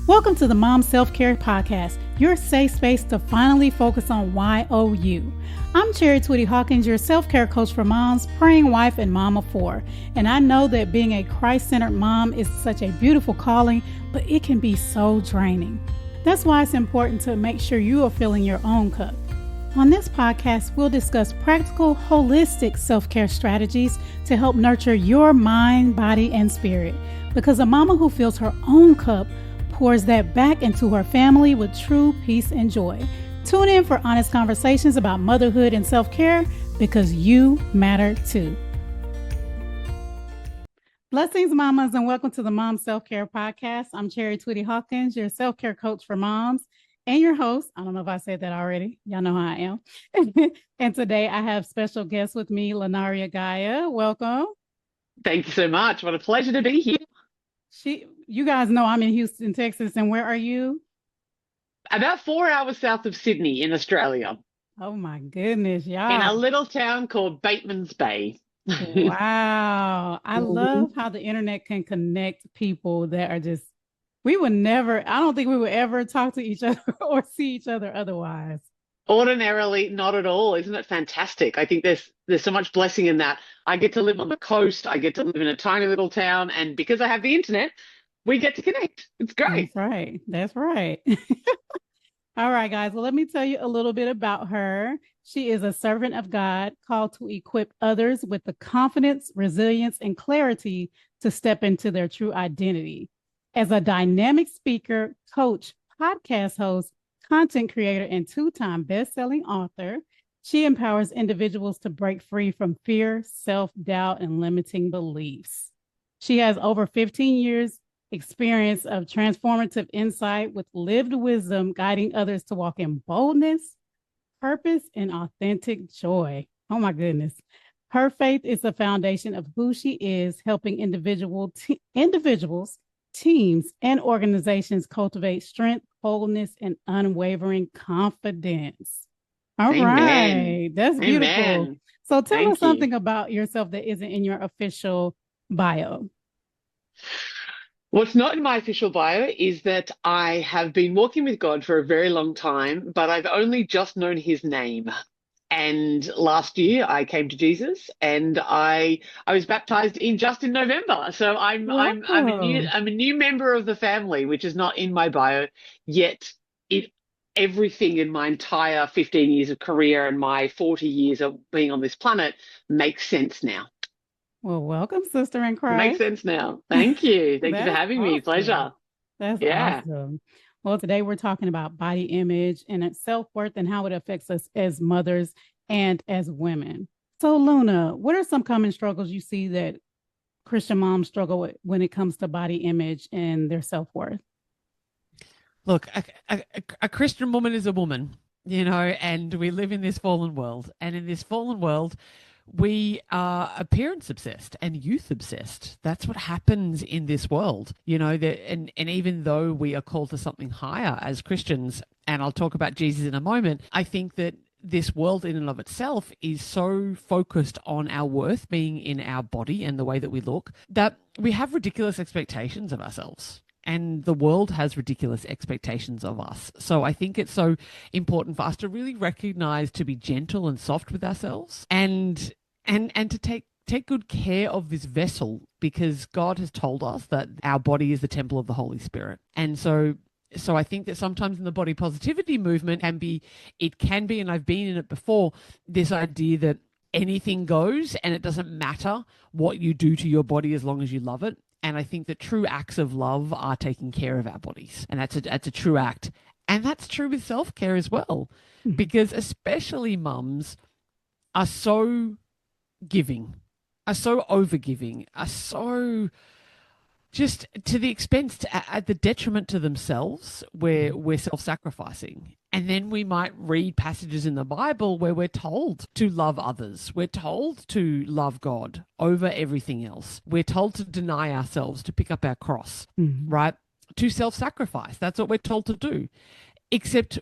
Welcome to the Mom Self-Care Podcast, your safe space to finally focus on YOU. I'm Twitty-Hawkins, your self-care coach for moms, praying wife, and mom of four. And I know that being a Christ-centered mom is such a beautiful calling, but it can be so draining. That's why it's important to make sure you are filling your own cup. On this podcast, we'll discuss practical, holistic self-care strategies to help nurture your mind, body, and spirit. Because a mama who fills her own cup pours that back into her family with true peace and joy. Tune in for honest conversations about motherhood and self-care because you matter too. Blessings, mamas, and welcome to the Mom Self-Care Podcast. I'm Twitty-Hawkins, your self-care coach for moms and your host. I don't know if I said that already. Y'all know how I am. And today I have special guest with me, Lunaria Gaia. Welcome. Thank you so much. What a pleasure to be here. You guys know I'm in Houston, Texas, and where are you? About 4 hours south of Sydney in Australia. Oh my goodness, y'all. In a little town called Bateman's Bay. Wow. I love how the internet can connect people that are just, I don't think we would ever talk to each other or see each other otherwise. Ordinarily, not at all. Isn't it fantastic? I think there's so much blessing in that. I get to live on the coast. I get to live in a tiny little town. And because I have the internet, we get to connect. It's great. That's right. All right, guys. Well, let me tell you a little bit about her. She is a servant of God called to equip others with the confidence, resilience, and clarity to step into their true identity. As a dynamic speaker, coach, podcast host, content creator, and two-time best-selling author, she empowers individuals to break free from fear, self-doubt, and limiting beliefs. She has over 15 years experience of transformative insight with lived wisdom, guiding others to walk in boldness, purpose, and authentic joy. Oh my goodness. Her faith is the foundation of who she is, helping individuals, teams, and organizations cultivate strength, wholeness, and unwavering confidence. All right. That's beautiful. Amen. So tell us something about yourself that isn't in your official bio. What's not in my official bio is that I have been walking with God for a very long time, but I've only just known his name. And last year I came to Jesus and I was baptized in November. So I'm a new member of the family, which is not in my bio, yet everything in my entire 15 years of career and my 40 years of being on this planet makes sense now. Well, welcome, sister in Christ. Makes sense now. Thank you. Thank you for having me. Pleasure. That's awesome. Well, today we're talking about body image and its self-worth and how it affects us as mothers and as women. So, Luna, what are some common struggles you see that Christian moms struggle with when it comes to body image and their self-worth? Look, a Christian woman is a woman, and we live in this fallen world. And in this fallen world, we are appearance obsessed and youth obsessed. That's what happens in this world, and even though we are called to something higher as Christians, and I'll talk about Jesus in a moment, I think that this world in and of itself is so focused on our worth being in our body and the way that we look that we have ridiculous expectations of ourselves. And the world has ridiculous expectations of us. So I think it's so important for us to really recognize to be gentle and soft with ourselves and to take good care of this vessel, because God has told us that our body is the temple of the Holy Spirit. And so I think that sometimes in the body positivity movement can be, and I've been in it before, this idea that anything goes and it doesn't matter what you do to your body as long as you love it. And I think that true acts of love are taking care of our bodies. And that's a true act. And that's true with self-care as well, because especially mums are so giving, are so overgiving, are so just to the expense at the detriment to themselves where we're self-sacrificing. And then we might read passages in the Bible where we're told to love others. We're told to love God over everything else. We're told to deny ourselves, to pick up our cross, right? To self-sacrifice. That's what we're told to do. Except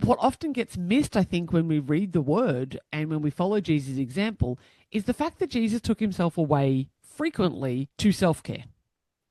what often gets missed, I think, when we read the word and when we follow Jesus' example is the fact that Jesus took himself away frequently to self-care.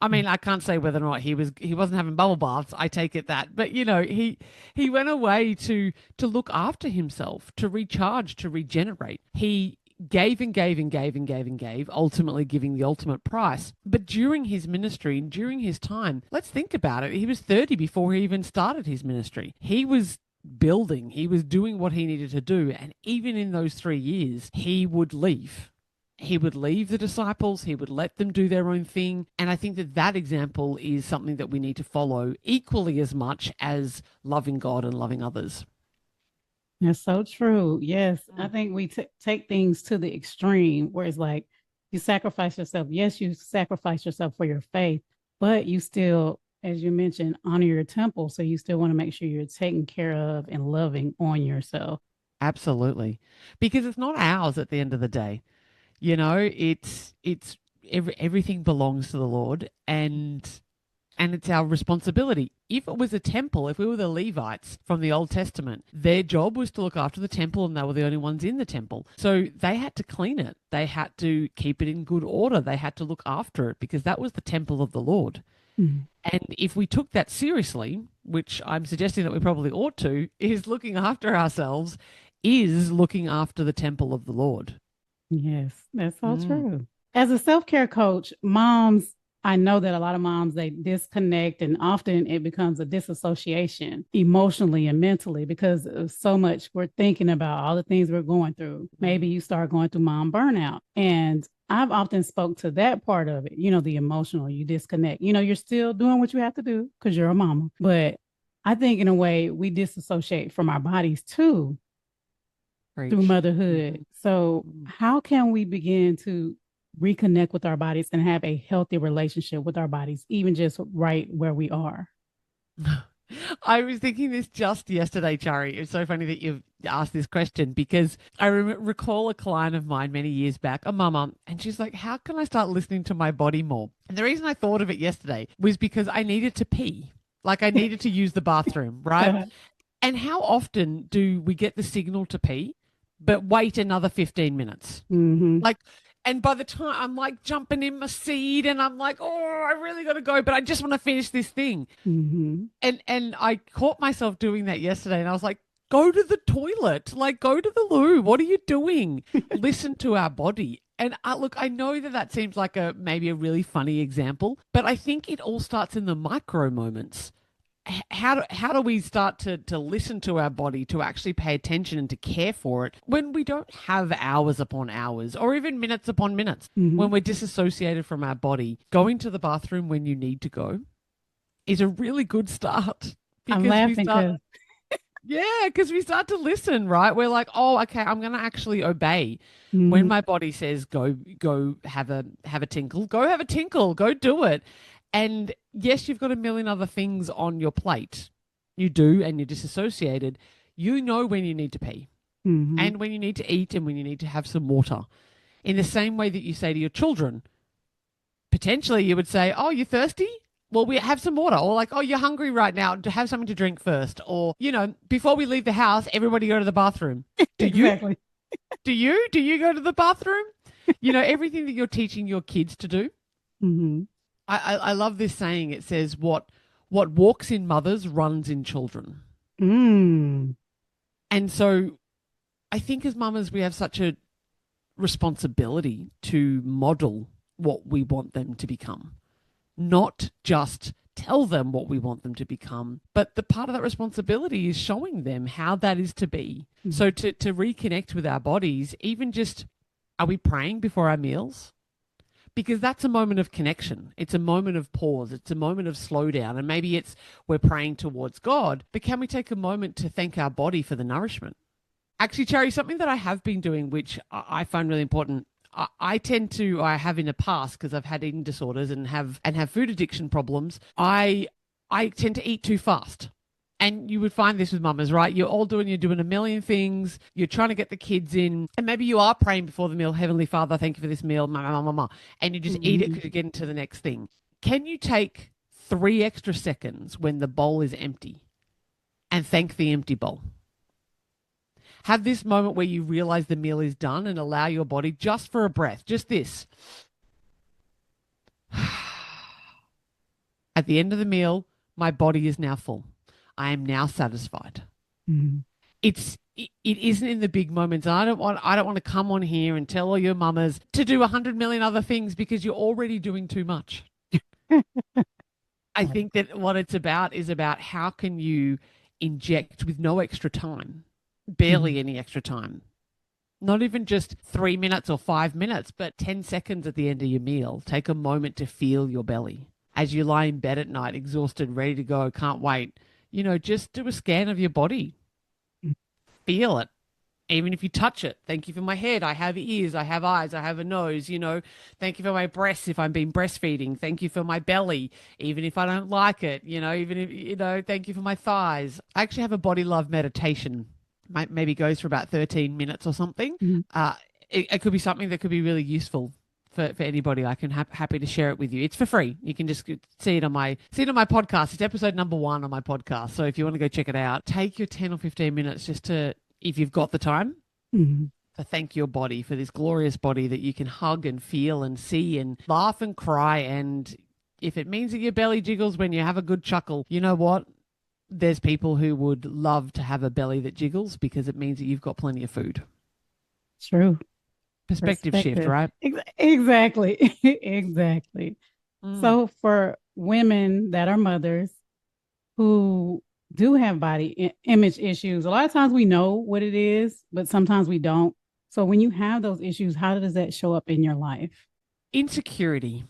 I mean, I can't say whether or not he wasn't having bubble baths. I take it that, but he went away to look after himself, to recharge, to regenerate. He gave and gave and gave and gave and gave, ultimately giving the ultimate price. But during his ministry and during his time, let's think about it. He was 30 before he even started his ministry. He was building, he was doing what he needed to do, and even in those 3 years, he would leave. He would leave the disciples, he would let them do their own thing. And I think that that example is something that we need to follow equally as much as loving God and loving others. That's so true. Yes. I think we take things to the extreme where it's like you sacrifice yourself. Yes, you sacrifice yourself for your faith, but you still, as you mentioned, honor your temple. So you still want to make sure you're taking care of and loving on yourself. Absolutely. Because it's not ours at the end of the day. It's everything belongs to the Lord, and it's our responsibility. If it was a temple, if we were the Levites from the Old Testament, their job was to look after the temple, and they were the only ones in the temple. So they had to clean it. They had to keep it in good order. They had to look after it because that was the temple of the Lord. Mm-hmm. And if we took that seriously, which I'm suggesting that we probably ought to, is looking after ourselves, is looking after the temple of the Lord. Yes, that's so true. As a self-care coach, moms, I know that a lot of moms, they disconnect, and often it becomes a disassociation emotionally and mentally because of so much we're thinking about, all the things we're going through. Maybe you start going through mom burnout. And I've often spoke to that part of it, the emotional, you disconnect. You're still doing what you have to do because you're a mama. But I think in a way we disassociate from our bodies too. Through motherhood. So how can we begin to reconnect with our bodies and have a healthy relationship with our bodies, even just right where we are? I was thinking this just yesterday, Chari. It's so funny that you've asked this question because I recall a client of mine many years back, a mama, and she's like, how can I start listening to my body more? And the reason I thought of it yesterday was because I needed to pee. Like I needed to use the bathroom, right? And how often do we get the signal to pee, but wait another 15 minutes? Mm-hmm. And by the time I'm like jumping in my seat and I'm like, oh, I really got to go, but I just want to finish this thing. Mm-hmm. And I caught myself doing that yesterday, and I was like, go to the toilet, like go to the loo. What are you doing? Listen to our body. And look, I know that seems like maybe a really funny example, but I think it all starts in the micro moments. How do we start to listen to our body, to actually pay attention and to care for it when we don't have hours upon hours or even minutes upon minutes, when we're disassociated from our body? Going to the bathroom when you need to go is a really good start. I'm laughing because we start to listen, right? We're like, oh, okay, I'm going to actually obey. When my body says go have a tinkle, go have a tinkle, go do it. And yes, you've got a million other things on your plate. You do, and you're disassociated. You know when you need to pee and when you need to eat and when you need to have some water. In the same way that you say to your children, potentially you would say, oh, you're thirsty? Well, we have some water. Or like, oh, you're hungry right now, to have something to drink first. Or, before we leave the house, everybody go to the bathroom. Do exactly. you? Do you go to the bathroom? Everything that you're teaching your kids to do. Mm-hmm. I love this saying. It says, what walks in mothers runs in children. And so I think as mamas, we have such a responsibility to model what we want them to become, not just tell them what we want them to become, but the part of that responsibility is showing them how that is to be. So to reconnect with our bodies, even just, are we praying before our meals? Because that's a moment of connection. It's a moment of pause. It's a moment of slowdown. And maybe we're praying towards God, but can we take a moment to thank our body for the nourishment? Actually, Cherry, something that I have been doing, which I find really important, I have in the past, because I've had eating disorders and have food addiction problems, I tend to eat too fast. And you would find this with mamas, right? You're doing a million things. You're trying to get the kids in. And maybe you are praying before the meal, Heavenly Father, thank you for this meal, and you just eat it because you get into the next thing. Can you take 3 extra seconds when the bowl is empty and thank the empty bowl? Have this moment where you realize the meal is done and allow your body just for a breath, just this. At the end of the meal, my body is now full. I am now satisfied. Mhm. It isn't in the big moments. I don't want to come on here and tell all your mamas to do 100 million other things because you're already doing too much. I think that what it's about is about how can you inject with no extra time, Mhm. barely any extra time. Not even just 3 minutes or 5 minutes, but 10 seconds at the end of your meal. Take a moment to feel your belly. As you lie in bed at night, exhausted, ready to go, can't wait, just do a scan of your body. Feel it. Even if you touch it, thank you for my head. I have ears, I have eyes, I have a nose, thank you for my breasts if I'm being breastfeeding. Thank you for my belly, even if I don't like it, even if, thank you for my thighs. I actually have a body love meditation. Maybe goes for about 13 minutes or something. Mhm. It could be something that could be really useful for anybody. I can happy to share it with you. It's for free. You can just see it on my podcast. It's episode number 1 on my podcast. So if you want to go check it out, take your 10 or 15 minutes just to, if you've got the time, Mhm. to thank your body for this glorious body that you can hug and feel and see and laugh and cry. And if it means that your belly jiggles when you have a good chuckle, you know what? There's people who would love to have a belly that jiggles because it means that you've got plenty of food. True. Perspective shift, Perspective. right? Exactly. Exactly. Mm. So for women that are mothers who do have body image issues, a lot of times we know what it is, but sometimes we don't. So when you have those issues, how does that show up in your life? Insecurity.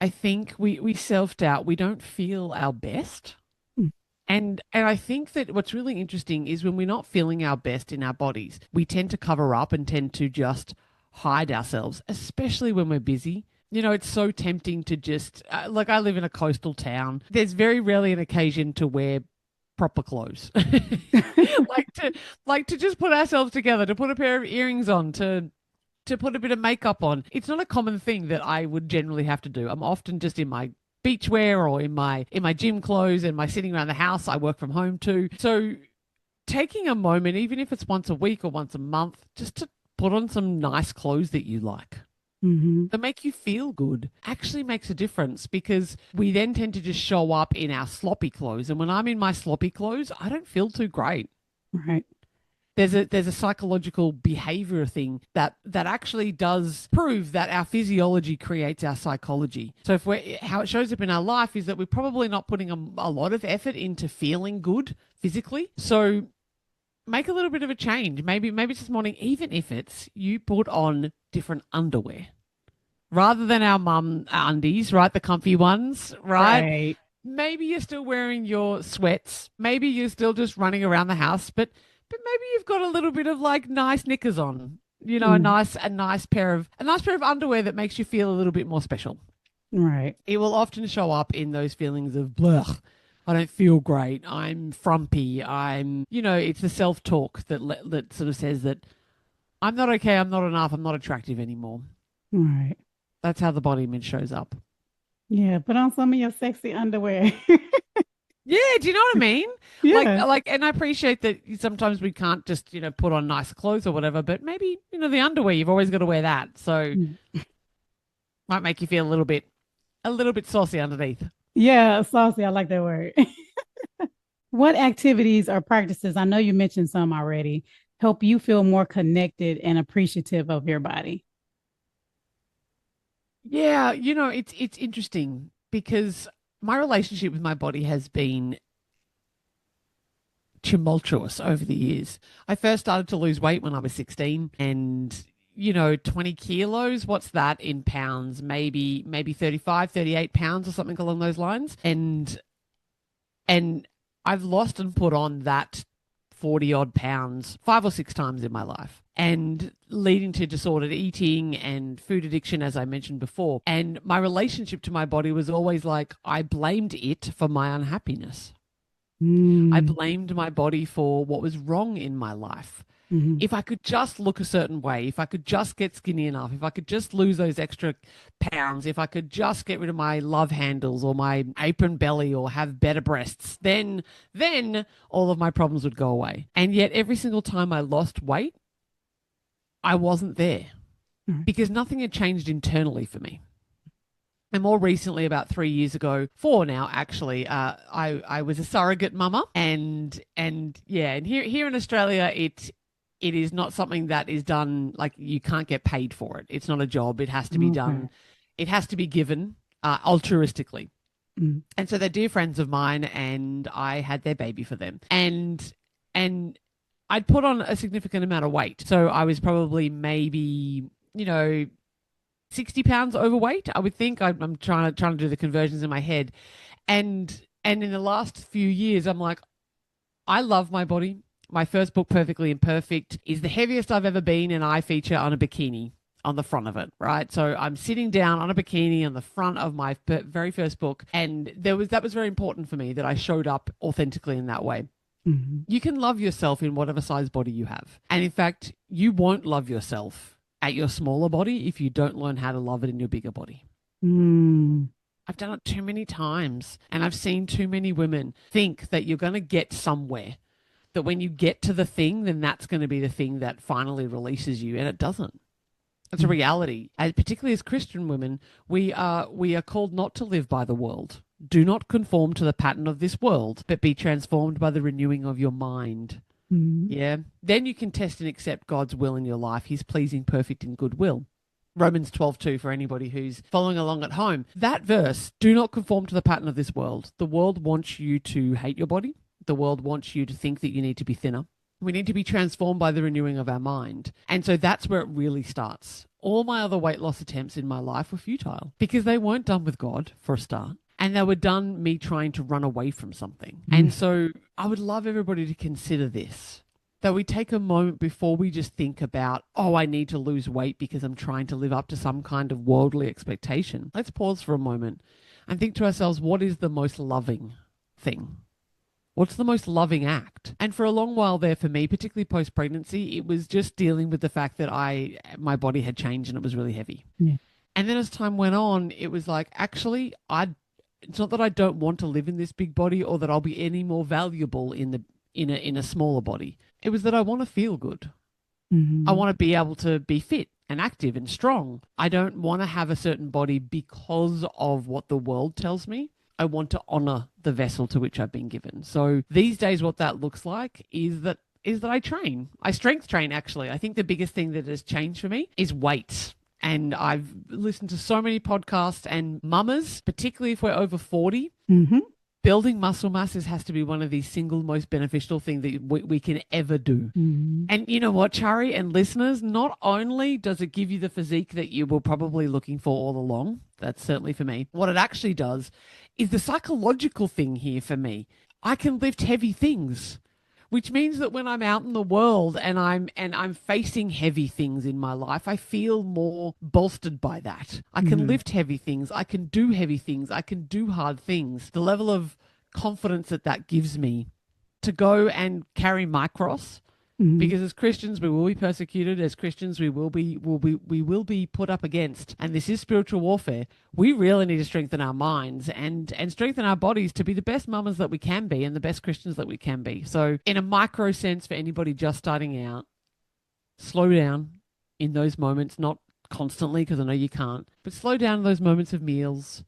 I think we self-doubt. We don't feel our best. Mm. And I think that what's really interesting is when we're not feeling our best in our bodies, we tend to cover up and tend to just hide ourselves, especially when we're busy. It's so tempting to just, like I live in a coastal town. There's very rarely an occasion to wear proper clothes. like to like to just put ourselves together, to put a pair of earrings on, to put a bit of makeup on. It's not a common thing that I would generally have to do. I'm often just in my beachwear or in my gym clothes and my sitting around the house. I work from home too. So taking a moment, even if it's once a week or once a month, just to put on some nice clothes that you like, Hmm. that make you feel good, actually makes a difference because we then tend to just show up in our sloppy clothes. And when I'm in my sloppy clothes, I don't feel too great. Right. There's a psychological behavior thing that actually does prove that our physiology creates our psychology. So if we're how it shows up in our life is that we're probably not putting a lot of effort into feeling good physically. So make a little bit of a change. Maybe it's this morning, even if it's you put on different underwear rather than our mum undies, right? The comfy ones, right? Right. Maybe you're still wearing your sweats. Maybe you're still just running around the house, but maybe you've got a little bit of like nice knickers on. A Mm. nice pair of underwear that makes you feel a little bit more special. Right. It will often show up in those feelings of blah. I don't feel great. I'm frumpy. It's the self-talk that sort of says that I'm not okay, I'm not enough, I'm not attractive anymore. Right. That's how the body image shows up. Yeah. Put on some of your sexy underwear. Yeah, do you know what I mean? Yeah. And I appreciate that sometimes we can't just, put on nice clothes or whatever, but maybe, the underwear, you've always got to wear that. So Mm. might make you feel a little bit saucy underneath. Yeah. Saucy. I like that word. What activities or practices, I know you mentioned some already, help you feel more connected and appreciative of your body? Yeah, it's interesting because my relationship with my body has been tumultuous over the years. I first started to lose weight when I was 16 and 20 kilos, what's that in pounds? Maybe 35, 38 pounds or something along those lines. And I've lost and put on that 40 odd pounds 5 or 6 times in my life, and leading to disordered eating and food addiction, as I mentioned before. And my relationship to my body was always like I blamed it for my unhappiness. I Mm. blamed my body for what was wrong in my life. Mhm. If I could just look a certain way, if I could just get skinny enough, if I could just lose those extra pounds, if I could just get rid of my love handles or my apron belly or have better breasts, then all of my problems would go away. And yet every single time I lost weight, I wasn't there Right. because nothing had changed internally for me. And more recently, about 3 years ago, 4 now actually, I was a surrogate mama, and yeah, and here in Australia, it is not something that is done, like, you can't get paid for it. It's not a job. It has to be Okay. done. It has to be given altruistically. Mm. And so they're dear friends of mine, and I had their baby for them, and I'd put on a significant amount of weight. So I was probably maybe, 60 pounds overweight, I would think. I'm trying to do the conversions in my head. And in the last few years, I'm like, I love my body. My first book, Perfectly Imperfect, is the heaviest I've ever been, and I feature on a bikini on the front of it, right? So I'm sitting down on a bikini on the front of my very first book, and that was very important for me, that I showed up authentically in that way. Mhm. You can love yourself in whatever size body you have. And in fact, you won't love yourself at your smaller body if you don't learn how to love it in your bigger body. Mm. I've done it too many times, and I've seen too many women think that you're going to get somewhere, that when you get to the thing, then that's going to be the thing that finally releases you, and it doesn't. It's a reality. And particularly as Christian women, we are called not to live by the world. Do not conform to the pattern of this world, but be transformed by the renewing of your mind. Mhm. Yeah. Then you can test and accept God's will in your life, his pleasing, perfect, and good will. Romans 12:2 for anybody who's following along at home. That verse, do not conform to the pattern of this world. The world wants you to hate your body. The world wants you to think that you need to be thinner. We need to be transformed by the renewing of our mind. And so that's where it really starts. All my other weight loss attempts in my life were futile because they weren't done with God, for a start. And they were done me trying to run away from something. And so I would love everybody to consider this, that we take a moment before we just think about, oh, I need to lose weight because I'm trying to live up to some kind of worldly expectation. Let's pause for a moment and think to ourselves, what is the most loving thing? What's the most loving act? And for a long while there for me, particularly post-pregnancy, it was just dealing with the fact that my body had changed and it was really heavy. Yeah. And then as time went on, it was like, actually, it's not that I don't want to live in this big body or that I'll be any more valuable in a smaller body. It was that I want to feel good. Mhm. I want to be able to be fit and active and strong. I don't want to have a certain body because of what the world tells me. I want to honor the vessel to which I've been given. So these days, what that looks like is that I train. I strength train, actually. I think the biggest thing that has changed for me is weights. And I've listened to so many podcasts, and mamas, particularly if we're over 40, Mhm. building muscle masses has to be one of the single most beneficial things that we can ever do. Mhm. And you know what, Chari and listeners, not only does it give you the physique that you were probably looking for all along, that's certainly for me, what it actually does is the psychological thing here for me. I can lift heavy things, which means that when I'm out in the world and I'm facing heavy things in my life, I feel more bolstered by that. I can lift heavy things. I can do heavy things. I can do hard things. The level of confidence that gives me to go and carry my cross, because as Christians we will be persecuted. As Christians we will be put up against, and this is spiritual warfare. We really need to strengthen our minds and strengthen our bodies to be the best mamas that we can be and the best Christians that we can be. So in a micro sense, for anybody just starting out, slow down in those moments, not constantly because I know you can't, but slow down in those moments of meals.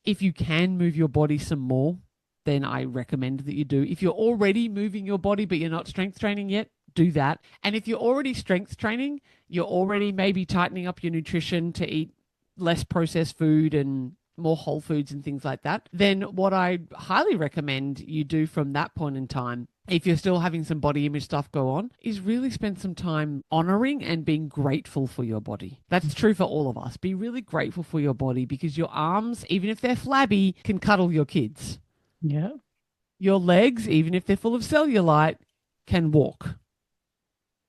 If you can move your body some more, then I recommend that you do. If you're already moving your body but you're not strength training yet, do that. And if you're already strength training, you're already maybe tightening up your nutrition to eat less processed food and more whole foods and things like that, then what I highly recommend you do from that point in time, if you're still having some body image stuff go on, is really spend some time honoring and being grateful for your body. That's true for all of us. Be really grateful for your body, because your arms, even if they're flabby, can cuddle your kids. Yeah. Your legs, even if they're full of cellulite, can walk.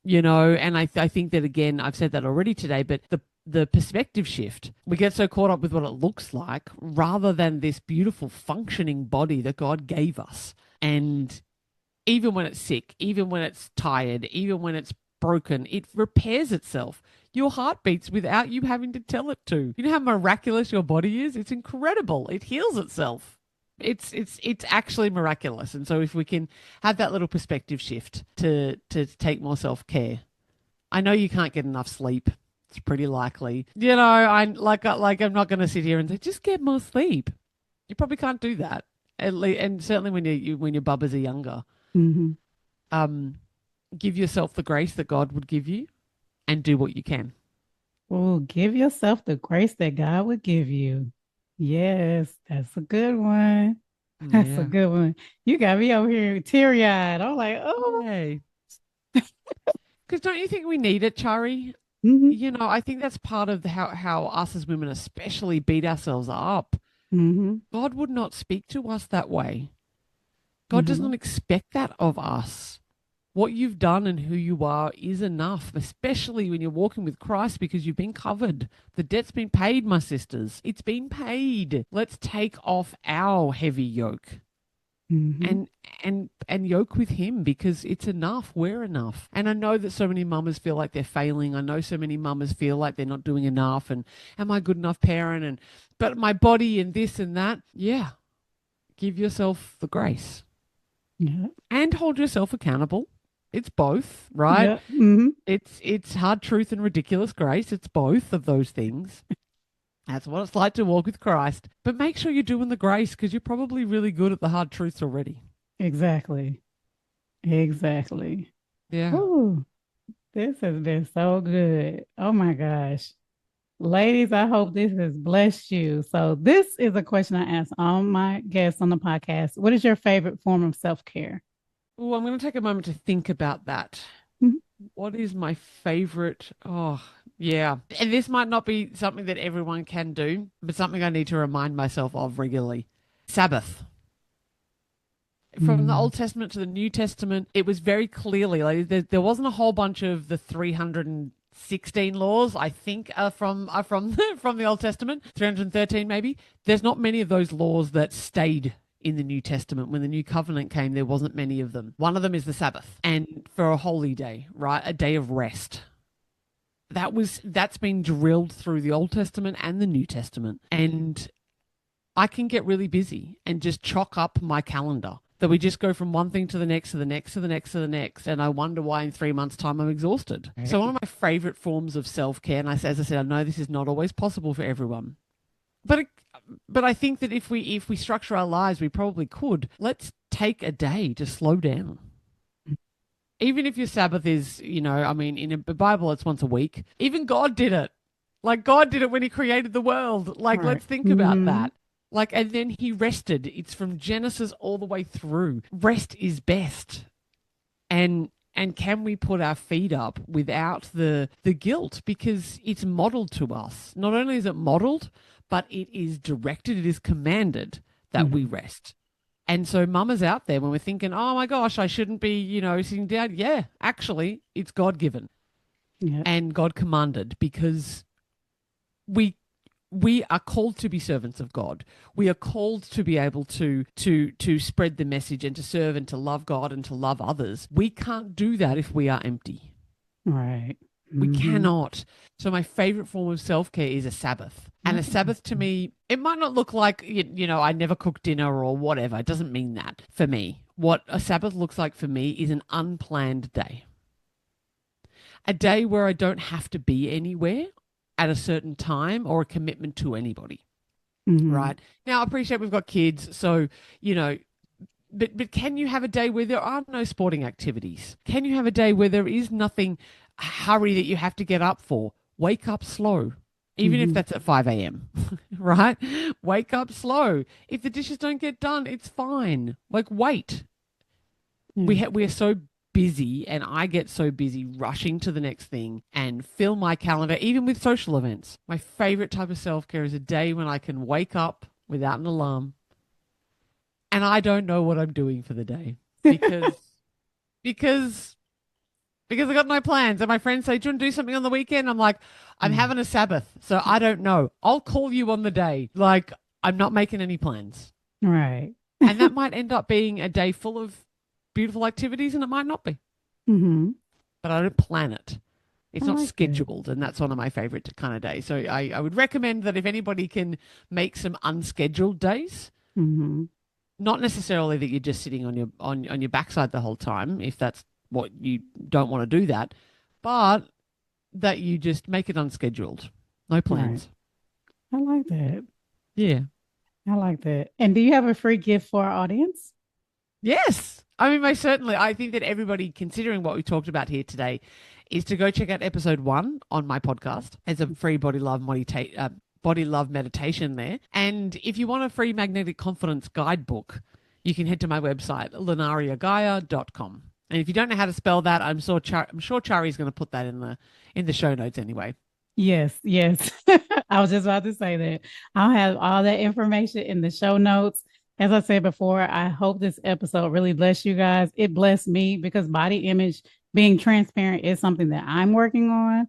And I think that, again, I've said that already today, but the perspective shift, we get so caught up with what it looks like rather than this beautiful functioning body that God gave us. And even when it's sick, even when it's tired, even when it's broken, it repairs itself. Your heart beats without you having to tell it to. You know how miraculous your body is? It's incredible. It heals itself. It's actually miraculous. And so if we can have that little perspective shift to take more self-care. I know you can't get enough sleep. it's pretty likely. You know, I'm not going to sit here and say just get more sleep. You probably can't do that. At least, and certainly when your bubbers are younger, Mm-hmm. um, give yourself the grace that God would give you, and do what you can. Oh, give yourself the grace that God would give you. Yes, that's a good one. That's a Yeah. good one. You got me over here teary-eyed. I'm like, oh. Yay. Because don't you think we need it, Chari? Mm-hmm. You know, I think that's part of how us as women especially beat ourselves up. Mm-hmm. God would not speak to us that way. God does Mm-hmm. not expect that of us. What you've done and who you are is enough, especially when you're walking with Christ because you've been covered. The debt's been paid, my sisters. It's been paid. Let's take off our heavy yoke Mm-hmm. and and yoke with him because it's enough. We're enough. And I know that so many mamas feel like they're failing. I know so many mamas feel like they're not doing enough and am I a good enough parent and but my body and this and that. Yeah. Give yourself the grace Yeah. and hold yourself accountable. It's both, right? Yeah. Mm-hmm. It's hard truth and ridiculous grace. It's both of those things. That's what it's like to walk with Christ. But make sure you're doing the grace because you're probably really good at the hard truths already. Exactly. Exactly. Yeah. Ooh, this has been so good. Oh my gosh. Ladies, I hope this has blessed you. So, this is a question I ask all my guests on the podcast. What is your favorite form of self-care? Oh, I'm going to take a moment to think about that. Mhm. What is my favorite? Oh, yeah. And this might not be something that everyone can do, but something I need to remind myself of regularly. Sabbath. From the Mm. Old Testament to the New Testament, it was very clearly like there wasn't a whole bunch of the 316 laws. I think are from from the Old Testament, 313 maybe. There's not many of those laws that stayed in the New Testament. When the New Covenant came, there wasn't many of them. One of them is the Sabbath, and for a holy day, right, a day of rest. That's been drilled through the Old Testament and the New Testament, and I can get really busy and just chalk up my calendar. That we just go from one thing to the next, to the next, to the next, to the next. And I wonder why in 3 months' time I'm exhausted. Right. So one of my favorite forms of self-care, and as I said, I know this is not always possible for everyone. But I think that if we structure our lives, we probably could. Let's take a day to slow down. Even if your Sabbath is, I mean, in the Bible, it's once a week. Even God did it. Like God did it when he created the world. Like, Right. let's think about that. Like, and then he rested. It's from Genesis all the way through. Rest is best. And can we put our feet up without the guilt? Because it's modeled to us. Not only is it modeled, but it is directed, it is commanded that we rest. And so mamas out there, when we're thinking, oh my gosh, I shouldn't be, sitting down. Yeah, actually, it's God given Yeah. and God commanded because we are called to be servants of God. We are called to be able to spread the message and to serve and to love God and to love others. We can't do that if we are empty. Right. We cannot. So my favorite form of self-care is a Sabbath. And a Sabbath to me, it might not look like, I never cook dinner or whatever. It doesn't mean that for me. What a Sabbath looks like for me is an unplanned day. A day where I don't have to be anywhere at a certain time or a commitment to anybody. Right. Now, I appreciate we've got kids. So, but can you have a day where there are no sporting activities? Can you have a day where there is nothing hurry that you have to get up for? Wake up slow, even if that's at 5 a.m., right? Wake up slow. If the dishes don't get done, it's fine. Like, wait. We are so busy, and I get so busy rushing to the next thing and fill my calendar, even with social events. My favorite type of self-care is a day when I can wake up without an alarm and I don't know what I'm doing for the day because I got no plans. And my friends say, do you want to do something on the weekend? I'm like, I'm having a Sabbath, so I don't know. I'll call you on the day. Like, I'm not making any plans. Right. And that might end up being a day full of beautiful activities, and it might not be. But I don't plan it. It's not scheduled, and that's one of my favorite kind of days. So I would recommend that if anybody can make some unscheduled days, not necessarily that you're just sitting on your backside the whole time, if that's what you don't want to do that, but that you just make it unscheduled. No plans. Right. I like that. Yeah. I like that. And do you have a free gift for our audience? Yes. I mean, most certainly. I think that everybody, considering what we talked about here today, is to go check out episode 1 on my podcast as a free body love meditation there. And if you want a free magnetic confidence guidebook, you can head to my website, lunariagaia.com. And if you don't know how to spell that, I'm sure Chari's going to put that in the show notes anyway. Yes. I was just about to say that. I'll have all that information in the show notes. As I said before, I hope this episode really blessed you guys. It blessed me because body image, being transparent, is something that I'm working on.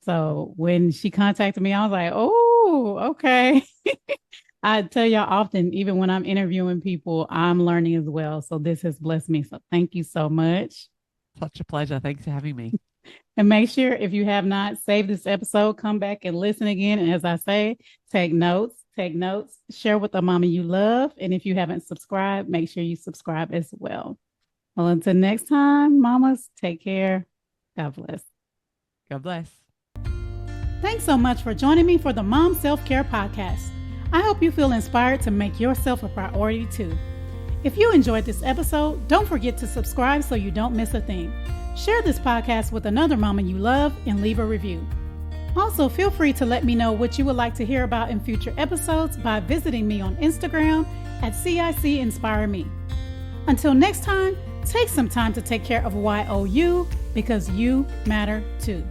So when she contacted me, I was like, oh, okay. I tell y'all often, even when I'm interviewing people, I'm learning as well. So this has blessed me. So thank you so much. Such a pleasure. Thanks for having me. And make sure, if you have not saved this episode, come back and listen again. And as I say, take notes, share with the mama you love. And if you haven't subscribed, make sure you subscribe as well. Well, until next time, mamas, take care. God bless. God bless. Thanks so much for joining me for the Mom Self-Care Podcast. I hope you feel inspired to make yourself a priority too. If you enjoyed this episode, don't forget to subscribe so you don't miss a thing. Share this podcast with another mama you love and leave a review. Also, feel free to let me know what you would like to hear about in future episodes by visiting me on Instagram at CIC Inspire Me. Until next time, take some time to take care of YOU because you matter too.